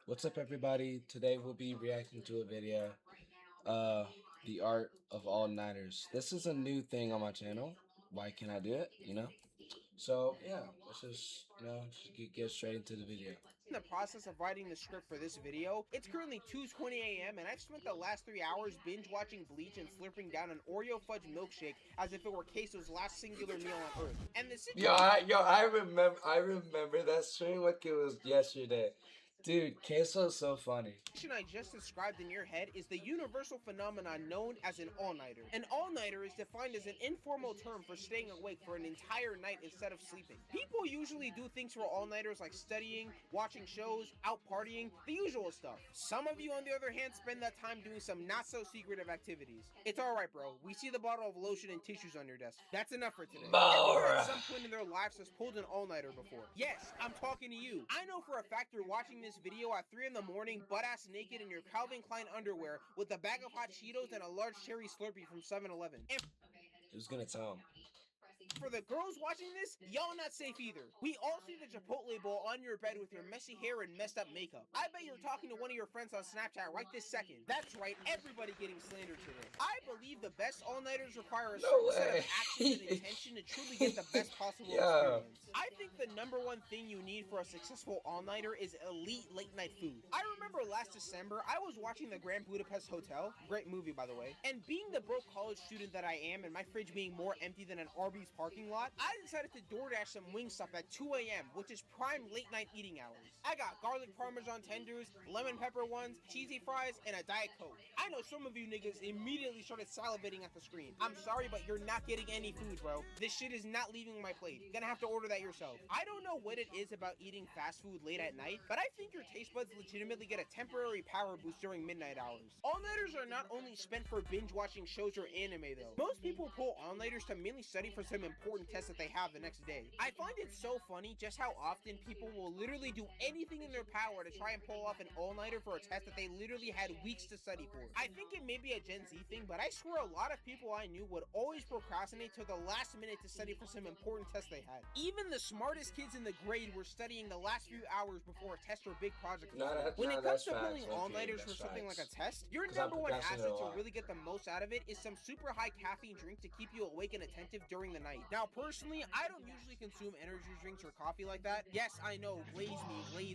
What's up, everybody? Today we'll be reacting to a video, uh, the art of all-nighters. This is a new thing on my channel. Why can't I do it? So yeah, let's just get straight into the video. In the process of writing the script for this video. It's currently 2:20 a.m. and I've spent the last 3 hours binge watching Bleach and slurping down an Oreo fudge milkshake as if it were Queso's last singular meal on Earth. And the I remember that stream like it was yesterday. Dude, queso is so funny. I just described in your head is the universal phenomenon known as an all-nighter. An all-nighter is defined as an informal term for staying awake for an entire night instead of sleeping. People usually do things for all-nighters like studying, watching shows, out partying, the usual stuff. Some of you, on the other hand, spend that time doing some not-so-secretive activities. It's alright, bro. We see the bottle of lotion and tissues on your desk. That's enough for today. Everyone at some point in their lives has pulled an all-nighter before. Yes, I'm talking to you. I know for a fact you're watching this video at 3 in the morning, butt-ass naked in your Calvin Klein underwear with a bag of hot Cheetos and a large cherry Slurpee from 7-Eleven. And Who's gonna tell him? for the girls watching this, y'all not safe either. We all see the Chipotle bowl on your bed with your messy hair and messed up makeup. I bet you're talking to one of your friends on Snapchat right this second. That's right, everybody getting slandered today. I believe the best all-nighters require a certain set of actions and intention to truly get the best possible experience. I think the number one thing you need for a successful all-nighter is elite late-night food. I remember last December, I was watching the Grand Budapest Hotel, great movie by the way, and being the broke college student that I am and my fridge being more empty than an Arby's parking lot, I decided to DoorDash some Wingstop at 2 a.m., which is prime late-night eating hours. I got garlic parmesan tenders, lemon pepper ones, cheesy fries, and a Diet Coke. I know some of you niggas immediately started salivating at the screen. I'm sorry, but you're not getting any food, bro. This shit is not leaving my plate. You're gonna have to order that yourself. I don't know what it is about eating fast food late at night, but I think your taste buds legitimately get a temporary power boost during midnight hours. All-nighters are not only spent for binge-watching shows or anime, though. Most people pull all-nighters to mainly study for some important tests that they have the next day. I find it so funny just how often people will literally do anything in their power to try and pull off an all-nighter for a test that they literally had weeks to study for. I think it may be a Gen Z thing, but I swear a lot of people I knew would always procrastinate till the last minute to study for some important test they had. Even the smartest kids in the grade were studying the last few hours before a test or big project. When it comes to pulling all-nighters for something like a test, your number one asset to really get the most out of it is some super high caffeine drink to keep you awake and attentive during the night. Now, personally, I don't usually consume energy drinks or coffee like that. Yes, I know, glaze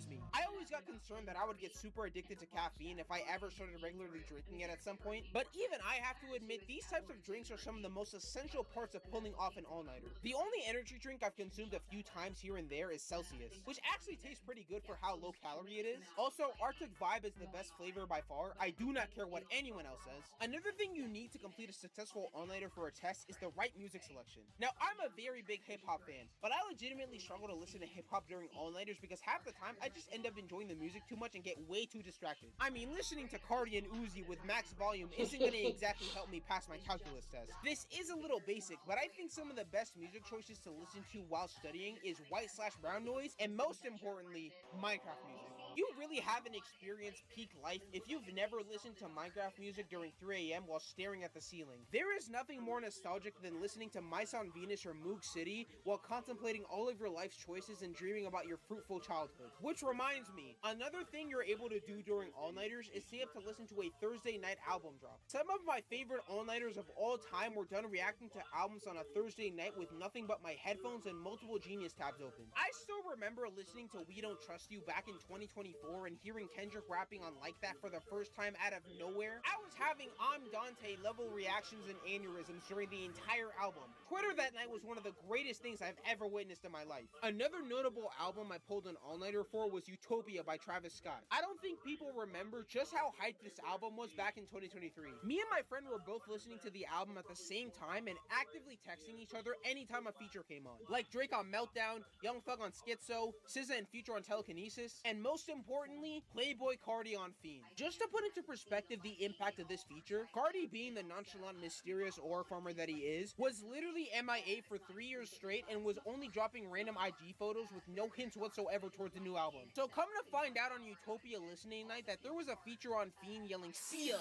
me. I always got concerned that I would get super addicted to caffeine if I ever started regularly drinking it at some point, but even I have to admit these types of drinks are some of the most essential parts of pulling off an all-nighter. The only energy drink I've consumed a few times here and there is Celsius, which actually tastes pretty good for how low calorie it is. Also, Arctic Vibe is the best flavor by far. I do not care what anyone else says. Another thing you need to complete a successful all-nighter for a test is the right music selection. Now, I'm a very big hip-hop fan, but I legitimately struggle to listen to hip-hop during all-nighters because half the time I just end up enjoying the music too much and get way too distracted. I mean, listening to Cardi and Uzi with max volume isn't gonna exactly help me pass my calculus test. This is a little basic, but I think some of the best music choices to listen to while studying is white/brown noise, and most importantly, Minecraft music. You really haven't experienced peak life if you've never listened to Minecraft music during 3 a.m. while staring at the ceiling. There is nothing more nostalgic than listening to Mice on Venus or Moog City while contemplating all of your life's choices and dreaming about your fruitful childhood. Which reminds me, another thing you're able to do during all-nighters is stay up to listen to a Thursday night album drop. Some of my favorite all-nighters of all time were done reacting to albums on a Thursday night with nothing but my headphones and multiple Genius tabs open. I still remember listening to We Don't Trust You back in 2024 and hearing Kendrick rapping on Like That for the first time out of nowhere. I was having I'm Dante level reactions and aneurysms during the entire album. Twitter that night was one of the greatest things I've ever witnessed in my life. Another notable album I pulled an all-nighter for was Utopia by Travis Scott. I don't think people remember just how hyped this album was back in 2023. Me and my friend were both listening to the album at the same time and actively texting each other anytime a feature came on. Like Drake on Meltdown, Young Thug on Schizo, SZA and Future on Telekinesis, and most importantly, Playboy Cardi on Fiend. Just to put into perspective the impact of this feature, Cardi, being the nonchalant, mysterious ore farmer that he is, was literally MIA for 3 years straight and was only dropping random IG photos with no hints whatsoever towards the new album. So come to find out on Utopia listening night that there was a feature on Fiend yelling "Sia"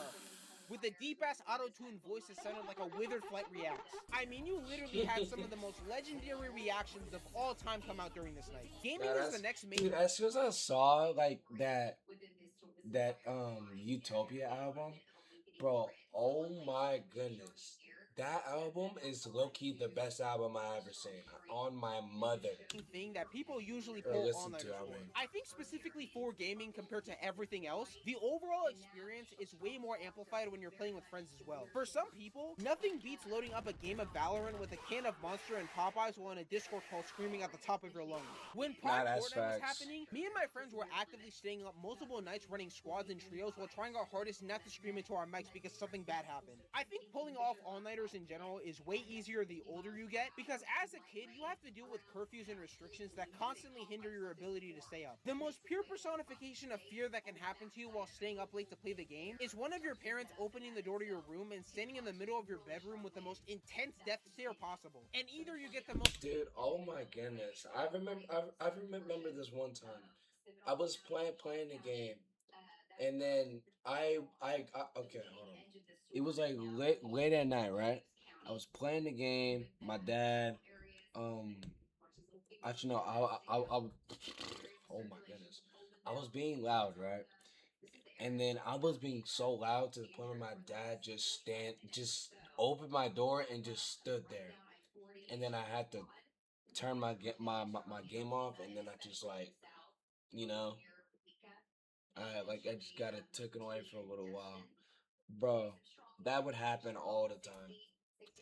with a deep-ass auto-tuned voice that sounded like a Withered Flight reacts. I mean, you literally had some of the most legendary reactions of all time come out during this night. Gaming is the next main... Dude, as soon as I saw like that that Utopia album, bro. Oh my goodness, that album is low key the best album I ever seen. On my mother, thing that people usually or pull listen to. all-nighters I for. mean, I think specifically for gaming compared to everything else, the overall experience is way more amplified when you're playing with friends as well. For some people, nothing beats loading up a game of Valorant with a can of Monster and Popeyes while in a Discord call screaming at the top of your lungs. When nah, Prime that's Fortnite was facts. happening, me and my friends were actively staying up multiple nights running squads and trios while trying our hardest not to scream into our mics because something bad happened. I think pulling off all-nighters in general is way easier the older you get, because as a kid, you have to deal with curfews and restrictions that constantly hinder your ability to stay up. The most pure personification of fear that can happen to you while staying up late to play the game is one of your parents opening the door to your room and standing in the middle of your bedroom with the most intense death stare possible. And either you get the most Dude, oh my goodness. I remember this one time. I was playing the game, and then okay, hold on. It was like late at night, right? I was playing the game. My dad, um, actually no, oh my goodness, I was being loud, right? And then I was being so loud to the point where my dad just opened my door and just stood there. And then I had to turn my game off, and then I just like, you know, I just got it taken away for a little while, bro. That would happen all the time.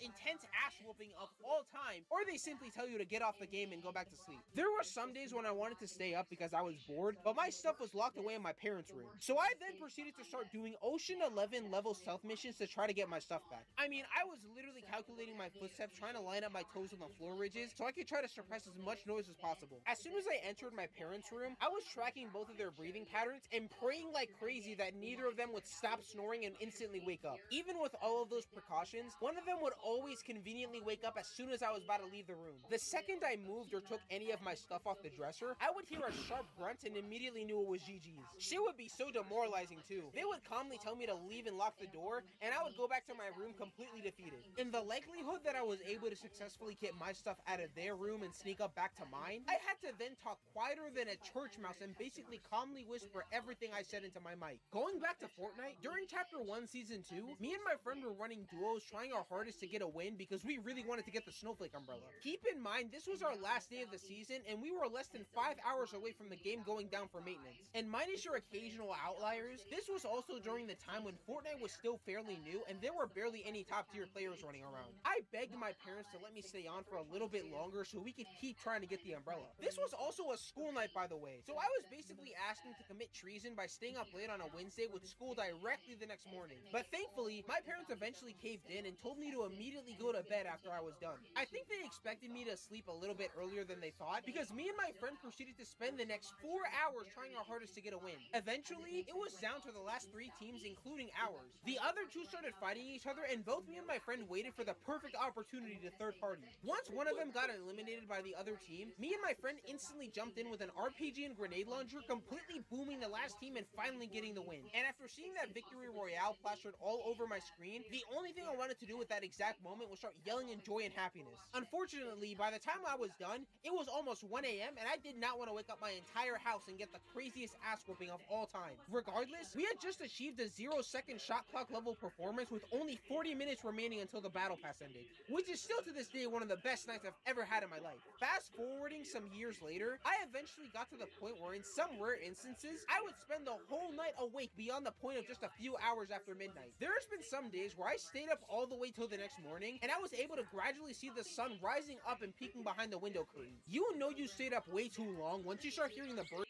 intense ass whooping of all time, or they simply tell you to get off the game and go back to sleep. There were some days when I wanted to stay up because I was bored, but my stuff was locked away in my parents' room. So I then proceeded to start doing Ocean 11 level stealth missions to try to get my stuff back. I mean, I was literally calculating my footsteps, trying to line up my toes on the floor ridges so I could try to suppress as much noise as possible. As soon as I entered my parents' room, I was tracking both of their breathing patterns and praying like crazy that neither of them would stop snoring and instantly wake up. Even with all of those precautions, one of them would always conveniently wake up as soon as I was about to leave the room. The second I moved or took any of my stuff off the dresser, I would hear a sharp grunt and immediately knew it was GG's. Shit would be so demoralizing too. They would calmly tell me to leave and lock the door, and I would go back to my room completely defeated. In the likelihood that I was able to successfully get my stuff out of their room and sneak up back to mine, I had to then talk quieter than a church mouse and basically calmly whisper everything I said into my mic. Going back to Fortnite, during Chapter 1 Season 2, me and my friend were running duos trying our hardest to get a win because we really wanted to get the Snowflake umbrella. Keep in mind, this was our last day of the season and we were less than 5 hours away from the game going down for maintenance. And minus your occasional outliers, this was also during the time when Fortnite was still fairly new and there were barely any top tier players running around. I begged my parents to let me stay on for a little bit longer so we could keep trying to get the umbrella. This was also a school night, by the way, so I was basically asking to commit treason by staying up late on a Wednesday with school directly the next morning. But thankfully, my parents eventually caved in and told me to immediately go to bed after I was done. I think they expected me to sleep a little bit earlier than they thought because me and my friend proceeded to spend the next 4 hours trying our hardest to get a win. Eventually, it was down to the last 3 teams, including ours. The other 2 started fighting each other, and both me and my friend waited for the perfect opportunity to third party. Once one of them got eliminated by the other team, me and my friend instantly jumped in with an RPG and grenade launcher, completely booming the last team and finally getting the win. And after seeing that victory royale plastered all over my screen, the only thing I wanted to do with that exact moment was start yelling in joy and happiness. Unfortunately, by the time I was done, it was almost 1 a.m. and I did not want to wake up my entire house and get the craziest ass whooping of all time. Regardless, we had just achieved a 0-second shot clock level performance with only 40 minutes remaining until the battle pass ended, which is still to this day one of the best nights I've ever had in my life. Fast forwarding some years later, I eventually got to the point where in some rare instances, I would spend the whole night awake beyond the point of just a few hours after midnight. There's been some days where I stayed up all the way till the next morning, and I was able to gradually see the sun rising up and peeking behind the window curtain. You know you stayed up way too long once you start hearing the birds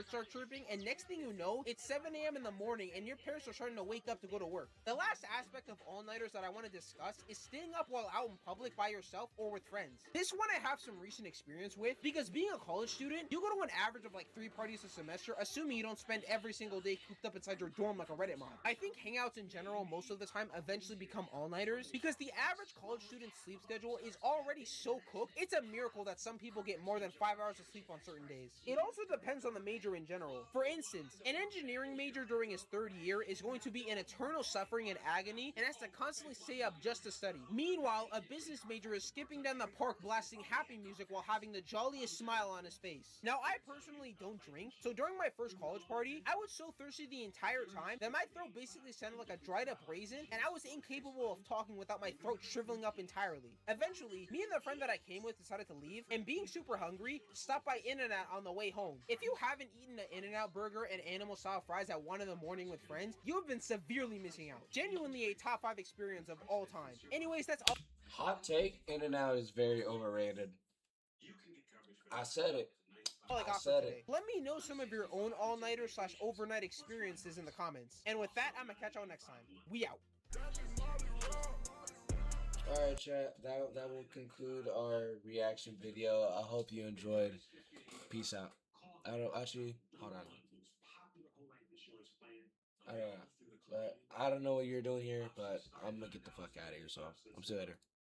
start chirping, and next thing you know, it's 7 a.m. in the morning and your parents are starting to wake up to go to work. The last aspect of all-nighters that I want to discuss is staying up while out in public by yourself or with friends. This one I have some recent experience with because being a college student, you go to an average of like 3 parties a semester, assuming you don't spend every single day cooped up inside your dorm like a Reddit mod. I think hangouts in general most of the time eventually become all-nighters because the average college student's sleep schedule is already so cooked, it's a miracle that some people get more than 5 hours of sleep on certain days. It also depends on the major major in general. For instance, an engineering major during his third year is going to be in eternal suffering and agony and has to constantly stay up just to study. Meanwhile, a business major is skipping down the park blasting happy music while having the jolliest smile on his face. Now, I personally don't drink, so during my first college party, I was so thirsty the entire time that my throat basically sounded like a dried up raisin, and I was incapable of talking without my throat shriveling up entirely. Eventually, me and the friend that I came with decided to leave, and being super hungry, stopped by In-N-Out on the way home. If you haven't eaten an In-N-Out burger and animal style fries at 1 in the morning with friends, you have been severely missing out. Genuinely a top 5 experience of all time. Anyways, that's all. Hot take: In-N-Out is very overrated. I said it. All I I got for said today. it. Let me know some of your own all-nighter / overnight experiences in the comments. And with that, I'm gonna catch y'all next time. We out. All right, chat. That will conclude our reaction video. I hope you enjoyed. Peace out. I don't actually. Hold on. I don't know. But I don't know what you're doing here, but I'm gonna get the fuck out of here. So I'm see you later.